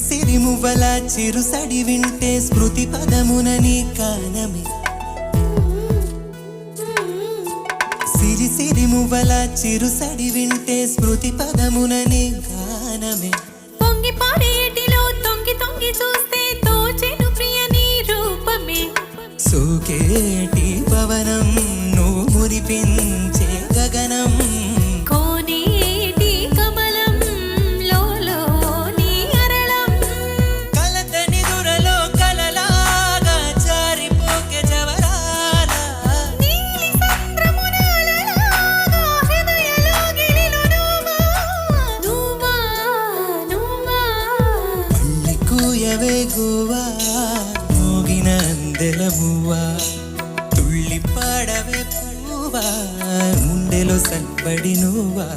సిరి మువ్వల చిరుసడి వింటే స్మృతి పదమున నీ కానమే సిరి సిరి మువ్వల చిరుసడి వింటే స్మృతి పదమున నీ గానమే పొంగి పారేటిలో తొంగి తొంగి చూస్తే తోచెను ప్రియ నీ రూపమే సోకేటి పవనం నువ్వు మురిపించే గగనం కోనేటి కమలం లోలో నీ అరళం కలతని దురలో కలలాగా జారిపోకే జవరాల నీలి సంద్రమునాలలాగా హృదయలో గిలిలో నువ్వా మళ్ళీ కూయవే గువ్వా మోగిన అందెల మువ్వా తుళ్ళి పాడవే పువ్వా ముండెలో సన్పడి నువ్వా